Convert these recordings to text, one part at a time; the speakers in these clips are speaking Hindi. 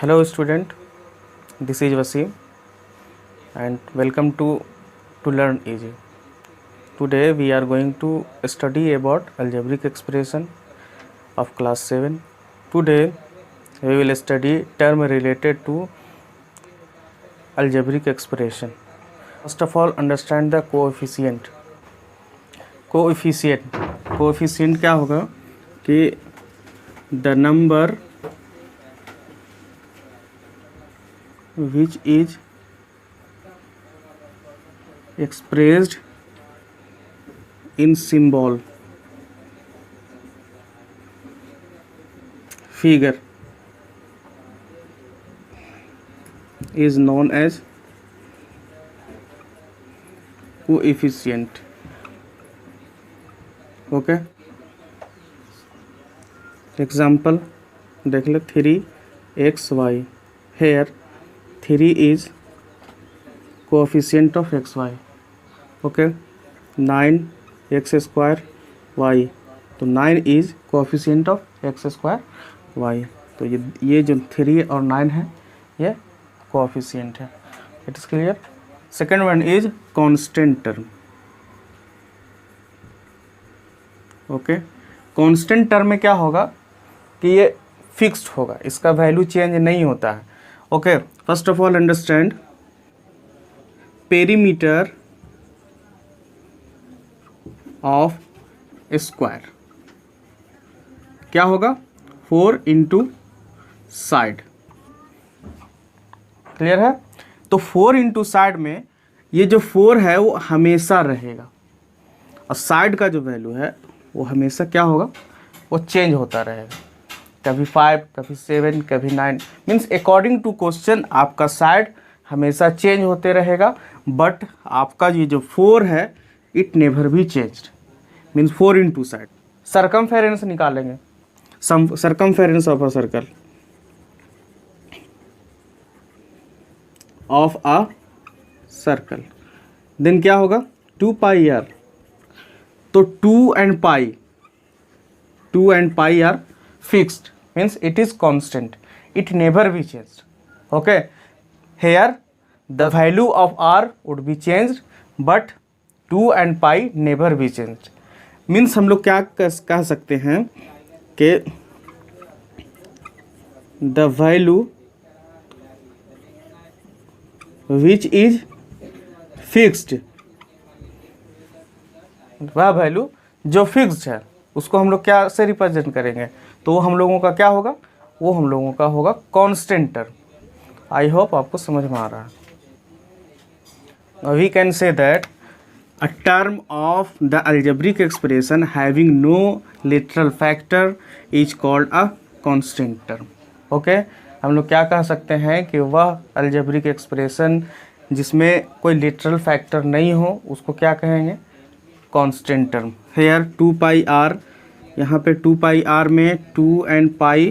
Hello student, this is Wasim and welcome to Learn Easy. Today we are going to study about algebraic expression of class 7. Today we will study term related to algebraic expression. First of all, understand the coefficient. Coefficient क्या होगा कि the number which is expressed in symbol figure is known as coefficient. Okay, example देख लो 3xy. Here 3 is coefficient of xy. Okay, 9x square y, तो 9 is coefficient of x square y. तो ये जो 3 और 9 है ये coefficient है. It is clear. Second one is constant term. Okay, constant term में क्या होगा कि ये फिक्स्ड होगा, इसका वैल्यू चेंज नहीं होता है. Okay, first of all understand perimeter of square क्या होगा 4 इंटू साइड. क्लियर है. तो 4 इंटू साइड में ये जो 4 है वो हमेशा रहेगा और साइड का जो वैल्यू है वो हमेशा क्या होगा, वो चेंज होता रहेगा. कभी 5, कभी 7, कभी 9. मीन्स अकॉर्डिंग टू क्वेश्चन आपका साइड हमेशा चेंज होते रहेगा, बट आपका ये जो 4 है it never be changed. Means 4 into side. Circumference निकालेंगे, circumference of a circle of a circle, then क्या होगा 2 पाई आर. तो 2 and pi are fixed, means it is constant, it never be changed. Okay, here the value of r would be changed but 2 and pi never be changed. means हम लोग क्या कह सकते हैं कि the value which is fixed, वह वैल्यू जो फिक्स्ड है उसको हम लोग क्या से रिप्रेजेंट करेंगे, तो वो हम लोगों का क्या होगा, वो हम लोगों का होगा कांस्टेंट टर्म. आई होप आपको समझ में आ रहा है. We can say that a term of the algebraic expression having no literal factor is called a constant term. Okay, हम लोग क्या कह सकते हैं कि वह अलजेब्रिक एक्सप्रेशन जिसमें कोई लिटरल फैक्टर नहीं हो उसको क्या कहेंगे, constant term. Here 2 pi r, यहाँ पे 2 पाई आर में 2 and पाई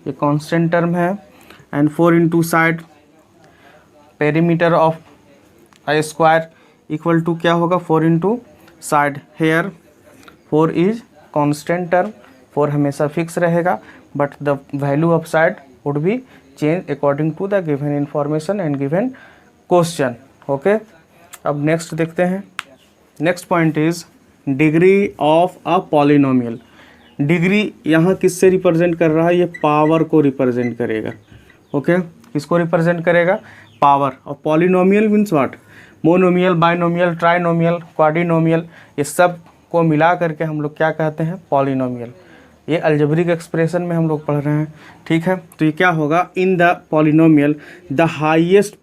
ये कांस्टेंट टर्म है. And 4 into side perimeter of I square equal to क्या होगा 4 into side. Here 4 is constant term, 4 हमेशा फिक्स रहेगा but the value of side would be change according to the given information and given question. Okay, अब नेक्स्ट देखते हैं. Next point is degree of a polynomial. Degree यहाँ किससे रिप्रेजेंट कर रहा है, ये पावर को रिप्रेजेंट करेगा. ओके, किसको रिप्रेजेंट करेगा, पावर. और polynomial means what, monomial, binomial, trinomial, quadrinomial, ये सब को मिला करके हम लोग क्या कहते हैं, पॉलिनोमियल. ये अलजेब्रिक एक्सप्रेशन में हम लोग पढ़ रहे हैं. ठीक है, तो ये क्या होगा, in the polynomial the highest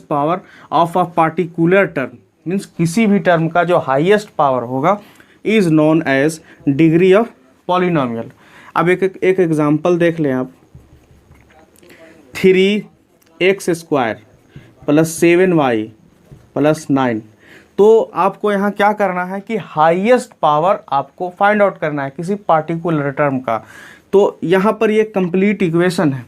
power of a particular term, means किसी भी टर्म का जो हाईएस्ट पावर होगा is known as degree of polynomial. अब एक एग्जांपल देख लें आप. 3x square plus 7y plus 9. तो आपको यहाँ क्या करना है कि हाईएस्ट पावर आपको फाइंड आउट करना है किसी पार्टिकुलर टर्म का. तो यहाँ पर ये कंप्लीट इक्वेशन है,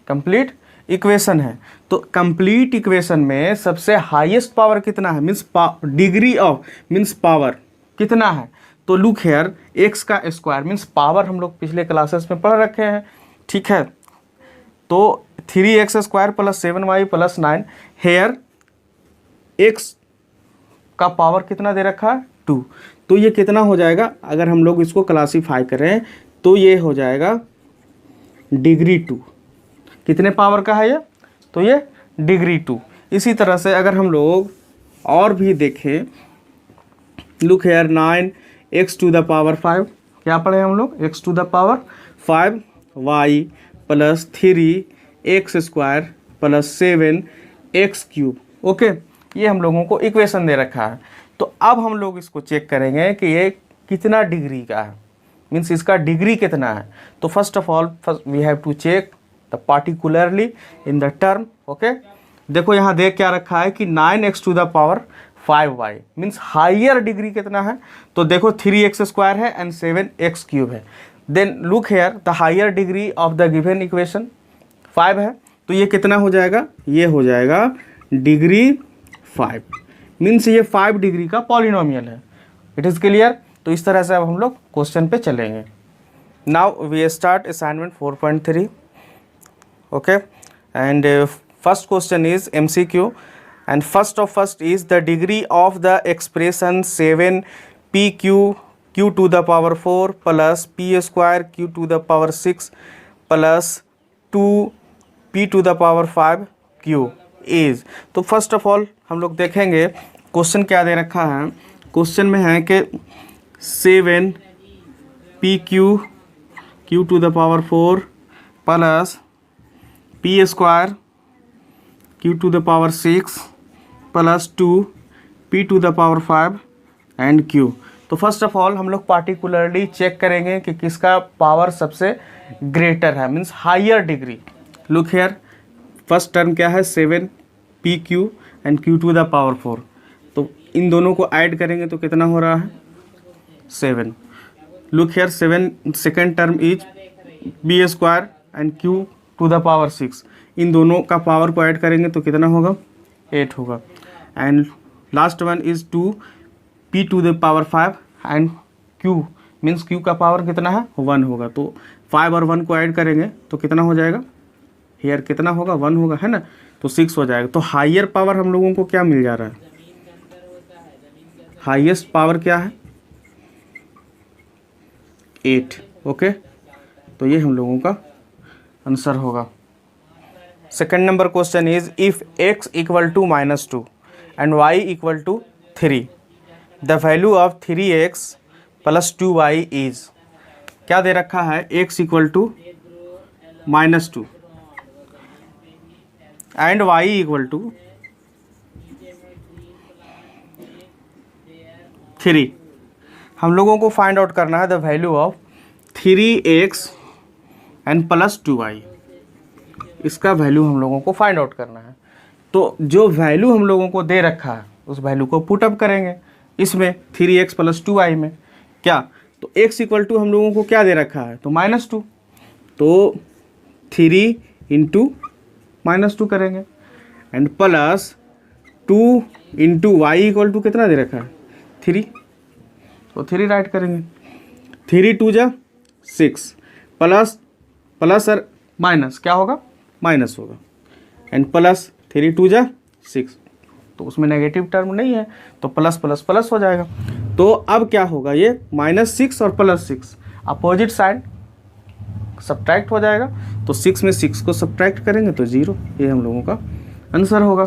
कंप्लीट इक्वेशन है. तो कंप्लीट इक्वेशन में सबसे हाईएस्ट पावर कितना है, means degree of means power कितना है. तो लुक हेयर x का स्क्वायर मीन्स पावर हम लोग पिछले क्लासेस में पढ़ रखे हैं. ठीक है, तो 3x² plus 7y plus 9, here x का पावर कितना दे रखा है 2, तो ये कितना हो जाएगा, अगर हम लोग इसको क्लासीफाई करें तो ये हो जाएगा डिग्री 2। कितने पावर का है ये, तो ये डिग्री 2। इसी तरह से अगर हम लोग और भी देखें, लुक हेयर 9x⁵, क्या पढ़े हम लोग, x⁵ 5y plus 3x² plus 7x³ okay, ये हम लोगों को इक्वेशन दे रखा है। तो अब हम लोग इसको चेक करेंगे कि ये कितना डिग्री का है, मीन्स इसका डिग्री कितना है। तो first of all we have to check the particularly in the term okay. देखो यहाँ देख क्या रखा है कि 9x⁵ मीन्स हायर डिग्री कितना है, तो देखो 3x² है एंड 7x³ है। Then look here the higher degree of the given equation 5 है, तो ये कितना हो जाएगा, ये हो जाएगा डिग्री 5, मीन्स ये 5 डिग्री का पॉलिनोमियल है। It is clear. तो इस तरह से अब हम लोग क्वेश्चन पे चलेंगे। Now we start assignment 4.3 okay, and first question is MCQ, and first is the degree of the expression 7pq q⁴ plus p² q⁶ plus 2p⁵ q is। तो फर्स्ट ऑफ ऑल हम लोग देखेंगे क्वेश्चन क्या दे रखा है। क्वेश्चन में है कि 7pq q⁴ plus p² q⁶ plus 2p⁵ and q। तो फर्स्ट ऑफ ऑल हम लोग पार्टिकुलरली चेक करेंगे कि किसका पावर सबसे ग्रेटर है, means higher degree. Look here first term क्या है 7pq एंड q⁴, तो इन दोनों को ऐड करेंगे तो कितना हो रहा है 7। Look here 7 second term is b² and q⁶, इन दोनों का पावर को ऐड करेंगे तो कितना होगा 8 होगा। And last one is 2p⁵ and q means q का पावर कितना है 1 होगा, तो 5 और 1 को ऐड करेंगे तो कितना हो जाएगा, हेयर कितना होगा 1 होगा है ना, तो 6 हो जाएगा। तो हायर पावर हम लोगों को क्या मिल जा रहा है, हाईएस्ट पावर क्या है 8 ओके, तो ये हम लोगों का आंसर होगा। Second number question is if x = -2 and y = 3 the value of 3x + 2y is. क्या दे रखा है, x = -2 एंड y = 3। हम लोगों को फाइंड आउट करना है the value of 3x and plus 2y, इसका वैल्यू हम लोगों को फाइंड आउट करना है। तो जो वैल्यू हम लोगों को दे रखा है उस वैल्यू को पुटअप करेंगे इसमें 3x + 2y में। क्या, तो x = हम लोगों को क्या दे रखा है, तो -2, तो 3 × -2 करेंगे एंड प्लस 2 × y = कितना दे रखा है 3, तो 3 राइट करेंगे। 3 × 2 = 6 प्लस और माइनस क्या होगा, माइनस होगा एंड प्लस 3 × 2 = 6, तो उसमें नेगेटिव टर्म नहीं है तो प्लस प्लस प्लस हो जाएगा। तो अब क्या होगा, ये -6 और +6 अपोजिट साइड सब्ट्रैक्ट हो जाएगा, तो 6 में 6 को सब्ट्रैक्ट करेंगे तो 0, ये हम लोगों का आंसर होगा।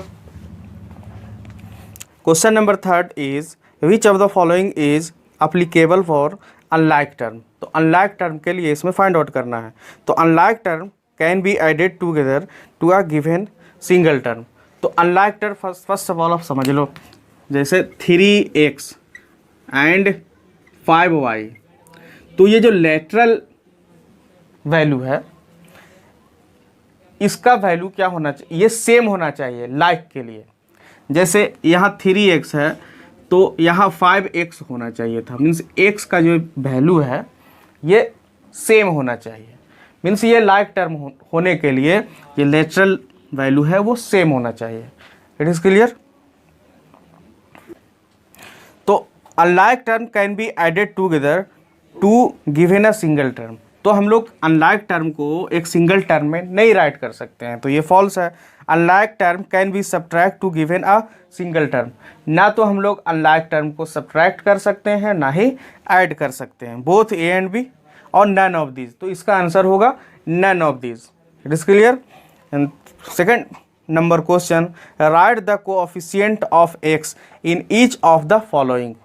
Question number 3 is which of the following is applicable for unlike term. तो अनलाइक टर्म के लिए इसमें फाइंड आउट करना है। तो unlike term can be added together to a given single term. तो unlike term first of all आप समझ लो, जैसे 3x एंड 5y, तो ये जो लेटरल वैल्यू है इसका वैल्यू क्या होना चाहिए, ये सेम होना चाहिए लाइक के लिए। जैसे यहाँ 3x है तो यहाँ 5x होना चाहिए था, मीन्स x का जो वैल्यू है ये सेम होना चाहिए, मीन्स ये लाइक टर्म होने के लिए ये लेटरल वैल्यू है वो सेम होना चाहिए। It is clear. तो unlike term can be added together to given a single term. तो तो हम लोग अनलाइक टर्म को एक सिंगल टर्म में नहीं राइट कर सकते हैं, तो ये फॉल्स है। Unlike term can B subtract to given a single term, ना तो हम लोग अनलाइक टर्म को सब्ट्रैक्ट कर सकते हैं ना ही ऐड कर सकते हैं, बोथ ए एंड बी और नन ऑफ दीज। तो इसका आंसर होगा none of these. It is clear. And second number question, write the coefficient of x in each of the following.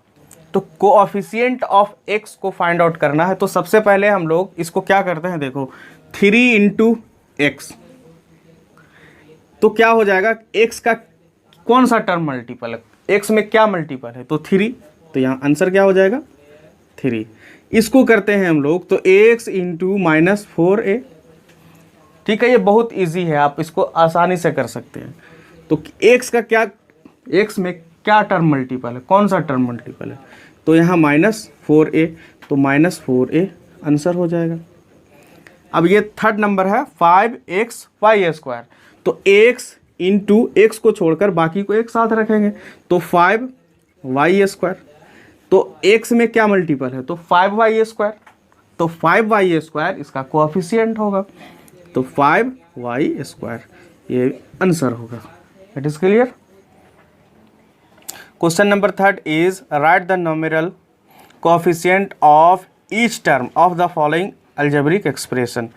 तो कोएफिशिएंट ऑफ एक्स को फाइंड आउट करना है, तो सबसे पहले हम लोग इसको क्या करते हैं, देखो 3 इंटू एक्स, तो क्या हो जाएगा, एक्स का कौन सा टर्म मल्टीपल है, एक्स में क्या मल्टीपल है, तो 3, तो यहाँ आंसर क्या हो जाएगा 3। इसको करते हैं हम लोग, तो एक्स इंटू -4a, ठीक है, ये बहुत इजी है, आप इसको आसानी से कर सकते हैं। तो एक्स का क्या, एक्स में क्या टर्म मल्टीपल है, कौन सा टर्म मल्टीपल है, तो यहाँ -4a, तो -4a आंसर हो जाएगा। अब ये थर्ड नंबर है 5xy², तो x इंटू एक्स को छोड़कर बाकी को एक साथ रखेंगे, तो 5y²। तो x में क्या मल्टीपल है, तो 5y², तो 5y² इसका कोएफिशिएंट होगा, तो 5y², ये आंसर होगा। It is clear. Question number third is write the nominal coefficient of each term of the following algebraic expression.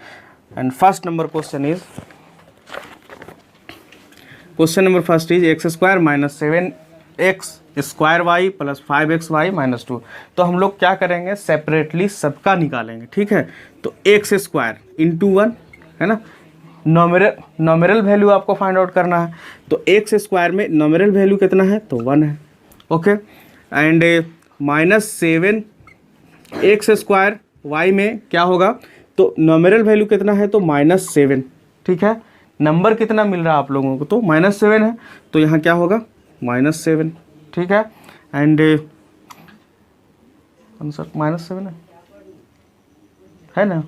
And first number question is, question number first is x² - 7x² y + 5xy - 2। तो हम लोग क्या करेंगे, सेपरेटली सबका निकालेंगे, ठीक है। तो x² इंटू 1 है ना, नॉमिनल वैल्यू आपको फाइंड आउट करना है, तो x² में नॉमिनल वैल्यू कितना है, तो 1 है, ओके। एंड -7x² y में क्या होगा, तो नॉमिनल वैल्यू कितना है, तो -7, ठीक है। नंबर कितना मिल रहा है आप लोगों को, तो -7 है, तो यहाँ क्या होगा -7, ठीक है। एंड आंसर -7 है ना,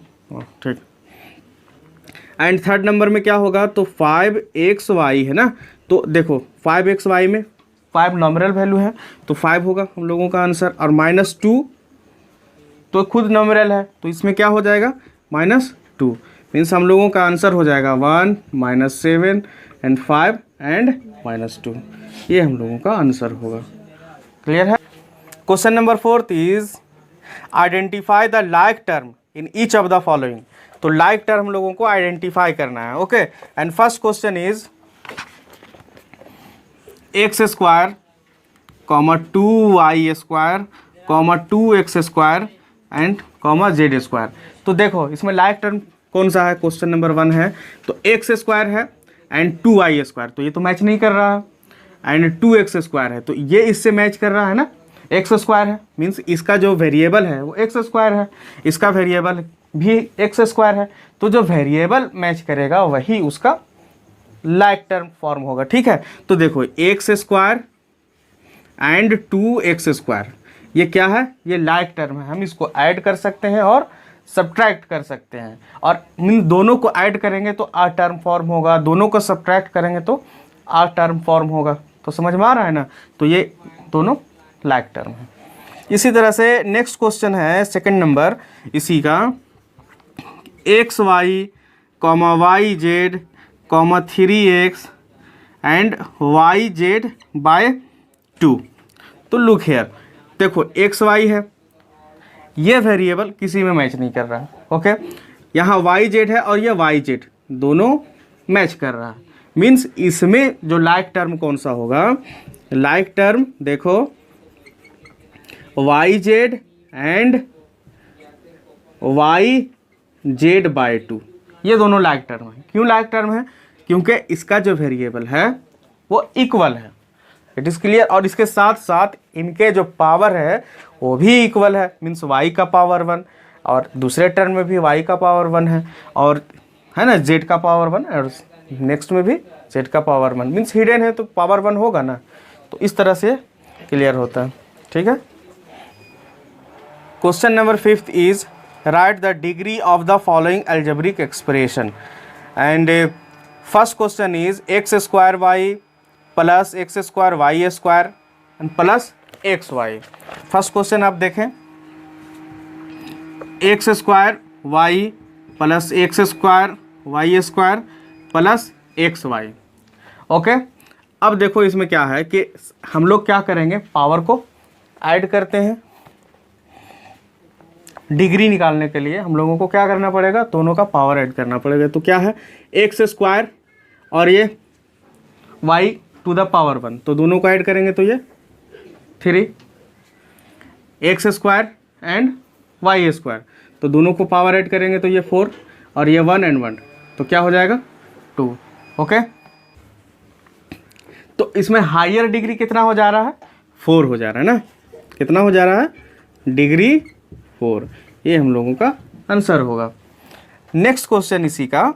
ठीक। एंड थर्ड नंबर में क्या होगा, तो 5xy है ना, तो देखो 5xy में 5 नॉमिनल वैल्यू है, तो 5 होगा हम लोगों का आंसर, और -2 तो खुद नॉमिनल है, तो इसमें क्या हो जाएगा -2, मीन्स हम लोगों का आंसर हो जाएगा 1 -7 एंड 5 एंड -2, ये हम लोगों का आंसर होगा। क्लियर है। Question number fourth is identify the like term in each of the following. तो लाइक टर्म हम लोगों को आइडेंटिफाई करना है, okay. And first question is x² 2y² 2x² and z²। तो देखो इसमें लाइक टर्म कौन सा है, क्वेश्चन नंबर 1 है, तो x² है एंड 2y², तो ये तो मैच नहीं कर रहा है, एंड 2x² है, तो ये इससे मैच कर रहा है ना, x² है, मीन्स इसका जो वेरिएबल है वो x² है, इसका वेरिएबल भी x² है, तो जो वेरिएबल मैच करेगा वही उसका लाइक टर्म फॉर्म होगा, ठीक है। तो देखो x² एंड 2x², ये क्या है, ये लाइक टर्म है, हम इसको ऐड कर सकते हैं और सब्ट्रैक्ट कर सकते हैं, और इन दोनों को ऐड करेंगे तो आ टर्म फॉर्म होगा, दोनों को सब्ट्रैक्ट करेंगे तो आ टर्म फॉर्म होगा। तो समझ में आ रहा है ना, तो ये दोनों लाइक टर्म है। इसी तरह से नेक्स्ट क्वेश्चन है सेकंड नंबर इसी का, xy, yz, 3x and yz/2। तो लुक हेयर, देखो xy है, ये वेरिएबल किसी में मैच नहीं कर रहा है, ओके। यहाँ yz है और ये yz दोनों मैच कर रहा है, मीन्स इसमें जो लाइक टर्म कौन सा होगा, लाइक टर्म देखो yz एंड yz/2, ये दोनों लाइक टर्म है। क्यों लाइक टर्म है, क्योंकि इसका जो वेरिएबल है वो इक्वल है। It is clear. और इसके साथ साथ इनके जो पावर है वो भी इक्वल है, मीन्स y का पावर 1 और दूसरे टर्म में भी y का पावर 1 है, और है ना z का पावर 1 और नेक्स्ट में भी z का पावर 1, मीन्स हिडन है तो पावर 1 होगा ना। तो इस तरह से क्लियर होता है, ठीक है। Question number 5 is write the degree of the following algebraic expression. And first question is x² y plus x² y² and plus xy। First question आप देखें, x² y plus x square y square plus x y. Okay, अब देखो इसमें क्या है कि हम लोग क्या करेंगे, पावर को ऐड करते हैं। डिग्री निकालने के लिए हम लोगों को क्या करना पड़ेगा, दोनों का पावर ऐड करना पड़ेगा। तो क्या है, एक्स स्क्वायर और ये वाई टू द पावर 1, तो दोनों को ऐड करेंगे तो ये 3 x square and y square, तो दोनों को पावर ऐड करेंगे तो ये 4 और ये 1 एंड 1, तो क्या हो जाएगा 2। ओके, तो इसमें हायर डिग्री कितना हो जा रहा है, 4 हो जा रहा है ना, कितना हो जा रहा है, डिग्री 4। ये हम लोगों का आंसर होगा। नेक्स्ट क्वेश्चन इसी का,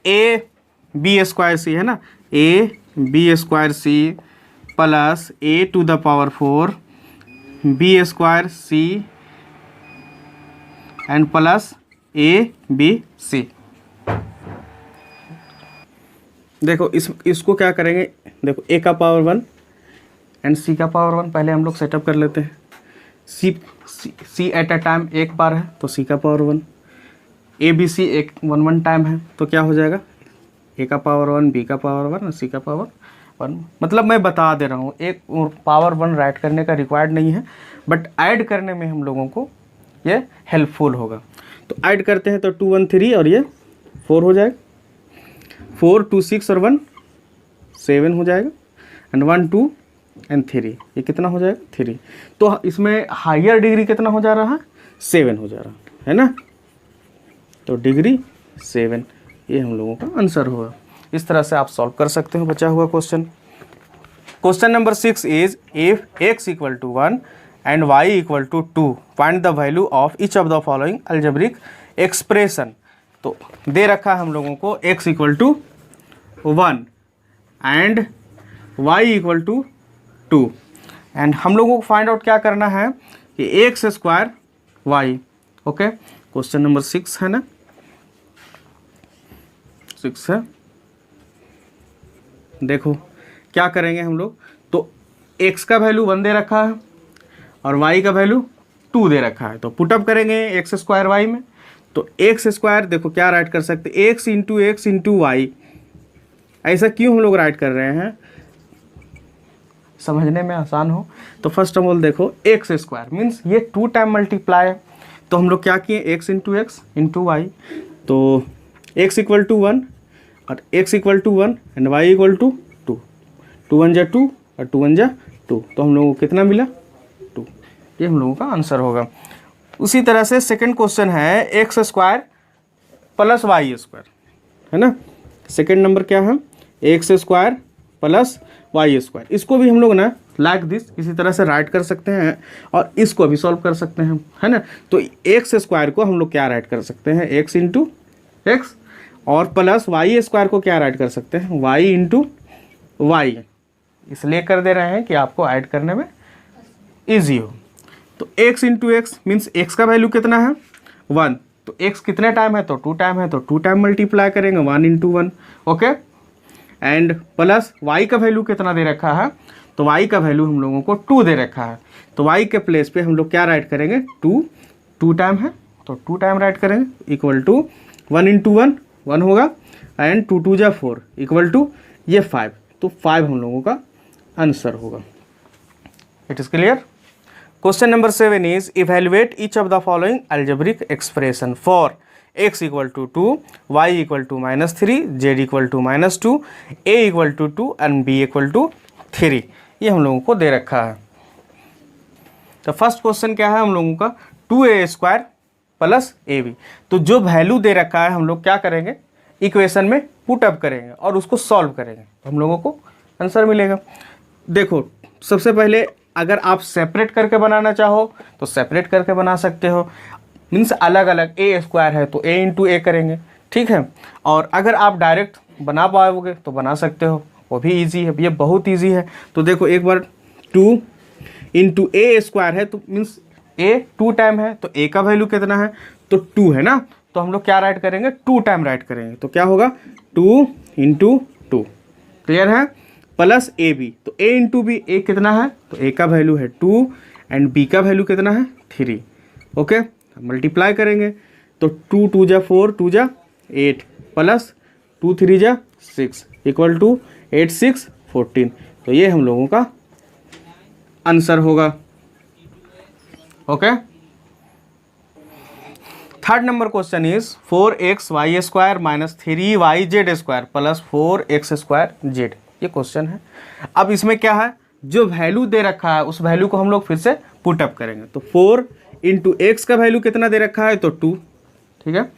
ए बी स्क्वायर सी है ना, a b square c plus a to the power 4 b square c and plus a b c. देखो इसको क्या करेंगे, देखो ए का पावर 1 एंड सी का पावर 1 पहले हम लोग सेटअप कर लेते हैं। सी एट अ टाइम एक बार है तो सी का पावर 1, ए बी सी एक 1 टाइम है तो क्या हो जाएगा, ए का पावर 1 बी का पावर 1 और सी का पावर 1। मतलब मैं बता दे रहा हूँ, एक पावर 1 राइट करने का रिक्वायर्ड नहीं है, बट ऐड करने में हम लोगों को ये हेल्पफुल होगा। तो ऐड करते हैं तो 2 1 3 और ये 4 हो जाएगा, 4 2 6 और 1 7 हो जाएगा एंड 1 2 एंड 3, ये कितना हो जाएगा 3। तो इसमें हायर डिग्री कितना हो जा रहा है, 7 हो जा रहा है ना, तो डिग्री 7, ये हम लोगों का आंसर होगा। इस तरह से आप सॉल्व कर सकते हो बचा हुआ question. Question number 6 is if x equal to 1 and y equal to 2 find the value of each of the following algebraic expression. तो दे रखा है हम लोगों को x equal to 1 and y equal to 2 and हम लोगों को फाइंड आउट क्या करना है कि x square y. Okay, question number 6 है ना, 6 है। देखो क्या करेंगे हम लोग, तो x का वैल्यू 1 दे रखा है और y का वैल्यू 2 दे रखा है, तो पुटअप करेंगे एक्स स्क्वायर वाई में। तो एक्स स्क्वायर देखो क्या राइट कर सकते, एक्स इंटू वाई। ऐसा क्यों हम लोग राइट कर रहे हैं, समझने में आसान हो। तो फर्स्ट ऑफ ऑल देखो एक्स स्क्वायर मीन्स ये 2 टाइम मल्टीप्लाई है, तो हम लोग क्या किए एक्स इंटू वाई, तो x इक्वल टू 1 और x equal to 1 and y equal to 2, 2 1 जा 2 और 2 1 जा 2, तो हम लोगों को कितना मिला 2। ये हम लोगों का आंसर होगा। उसी तरह से सेकंड क्वेश्चन है x square plus y square, है ना। सेकंड नंबर क्या है, x square plus y square. इसको भी हम लोग ना लाइक दिस इसी तरह से राइट कर सकते हैं और इसको भी सॉल्व कर सकते हैं, है ना। तो एक्स स्क्वायर को हम लोग क्या राइट कर सकते हैं, एक्स इंटू एक्स, और प्लस वाई स्क्वायर को क्या राइट कर सकते हैं, वाई इंटू वाई। इसलिए कर दे रहे हैं कि आपको ऐड करने में ईजी हो। तो x into x means x का वैल्यू कितना है 1, तो x कितने टाइम है तो 2 टाइम है, तो 2 टाइम मल्टीप्लाई करेंगे 1 into 1। Okay, and plus y का वैल्यू कितना दे रखा है, तो y का वैल्यू हम लोगों को 2 दे रखा है, तो y के प्लेस पे हम लोग क्या राइट करेंगे 2 टाइम है तो 2 टाइम राइट करेंगे इक्वल टू 1 इंटू 1 होगा एंड 2 2 जा 4 इक्वल टू ये 5, तो 5 हम लोगों का आंसर होगा। It is clear. Question number 7 is evaluate each of the following algebraic expression for x equal to 2, y equal to -3, z equal to -2, a equal to 2 and b equal to 3। ये हम लोगों को दे रखा है। तो फर्स्ट क्वेश्चन क्या है हम लोगों का 2a स्क्वायर प्लस ab। तो जो वैल्यू दे रखा है हम लोग क्या करेंगे, इक्वेशन में पुट अप करेंगे और उसको सॉल्व करेंगे, तो हम लोगों को आंसर मिलेगा। देखो सबसे पहले अगर आप सेपरेट करके बनाना चाहो तो सेपरेट करके बना सकते हो, मीन्स अलग अलग ए स्क्वायर है तो ए इंटू ए करेंगे, ठीक है। और अगर आप डायरेक्ट बना पाओगे तो बना सकते हो, वो भी इजी है, ये बहुत इजी है। तो देखो एक बार 2 इंटू ए स्क्वायर है तो मीन्स ए 2 टाइम है, तो ए का वैल्यू कितना है तो 2 है ना, तो हम लोग क्या राइट करेंगे 2 टाइम राइट करेंगे, तो क्या होगा 2 इंटू 2, क्लियर है। प्लस ए बी, तो ए इंटू बी, ए कितना है तो ए का वैल्यू है 2 एंड बी का वैल्यू कितना है 3। ओके, मल्टीप्लाई करेंगे तो 2 2 जा 4 2 जा 8 प्लस 2 3 जा 6 इक्वल टू 8 6 14। तो ये हम लोगों का आंसर होगा। Okay, third number question is 4xy² minus 3yz² plus 4x² z। ये क्वेश्चन है। अब इसमें क्या है, जो वैल्यू दे रखा है उस वैल्यू को हम लोग फिर से पुटअप करेंगे। तो 4 इंटू एक्स का वैल्यू कितना दे रखा है, तो 2, ठीक है,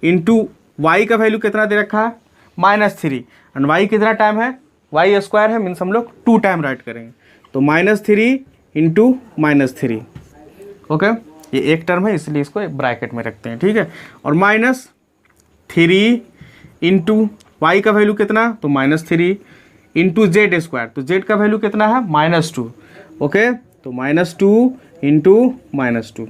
इंटू वाई का वैल्यू कितना दे रखा है, -3, एंड वाई कितना टाइम है, y² है, मीन्स हम लोग 2 टाइम राइट करेंगे। तो -3 इंटू -3, ओके, ये एक टर्म है इसलिए इसको एक ब्रैकेट में रखते हैं, ठीक है। और -3 इंटू वाई का वैल्यू कितना, तो -3 इंटू z², तो z का वैल्यू कितना है, -2, ओके, तो -2 इंटू -2।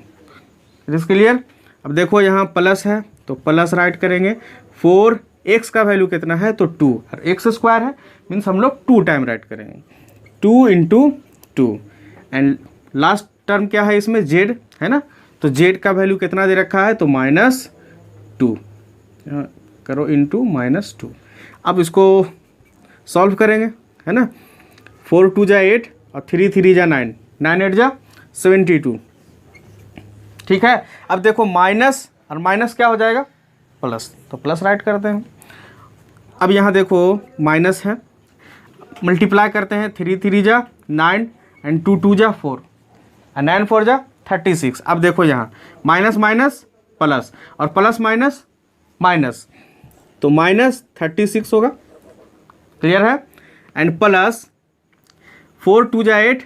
It is clear. अब देखो यहाँ प्लस है तो प्लस राइट करेंगे। 4x का वैल्यू कितना है, तो 2, और x² है मीन्स हम लोग 2 टाइम राइट करेंगे। 2 इंटू 2, एंड लास्ट टर्म क्या है इसमें, z है ना, तो z का वैल्यू कितना दे रखा है, तो -2 करो इंटू -2। अब इसको सॉल्व करेंगे, है ना। 4 2 जा 8 और 3 3 जा 9, 9 8 जा 72, ठीक है। अब देखो माइनस और माइनस क्या हो जाएगा, प्लस, तो प्लस राइट करते हैं। अब यहाँ देखो माइनस है, मल्टीप्लाई करते हैं, 3 3 जा 9 एंड 2 2 जा 4 और 9 4 जा 36। अब देखो यहाँ माइनस माइनस प्लस और प्लस माइनस माइनस, तो -36 होगा, क्लियर है। एंड प्लस 4 2 जा 8,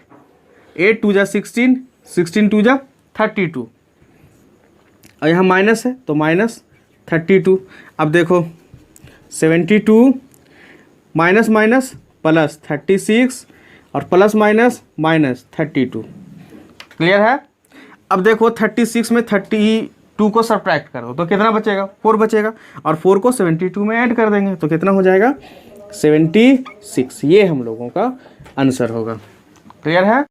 8 2 जा 16, 16 2 जा 32, और यहाँ माइनस है तो -32। अब देखो 72 माइनस माइनस प्लस 36 और प्लस माइनस -32, क्लियर है। अब देखो 36 में 32 को सब्ट्रैक्ट कर दो तो कितना बचेगा, 4 बचेगा, और 4 को 72 में ऐड कर देंगे तो कितना हो जाएगा, 76। ये हम लोगों का आंसर होगा, क्लियर है।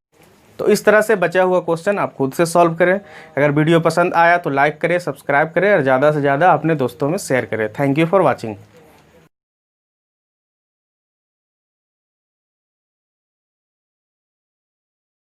तो इस तरह से बचा हुआ क्वेश्चन आप खुद से सॉल्व करें। अगर वीडियो पसंद आया तो लाइक करें, सब्सक्राइब करें और ज़्यादा से ज़्यादा अपने दोस्तों में शेयर करें। Thank you for watching.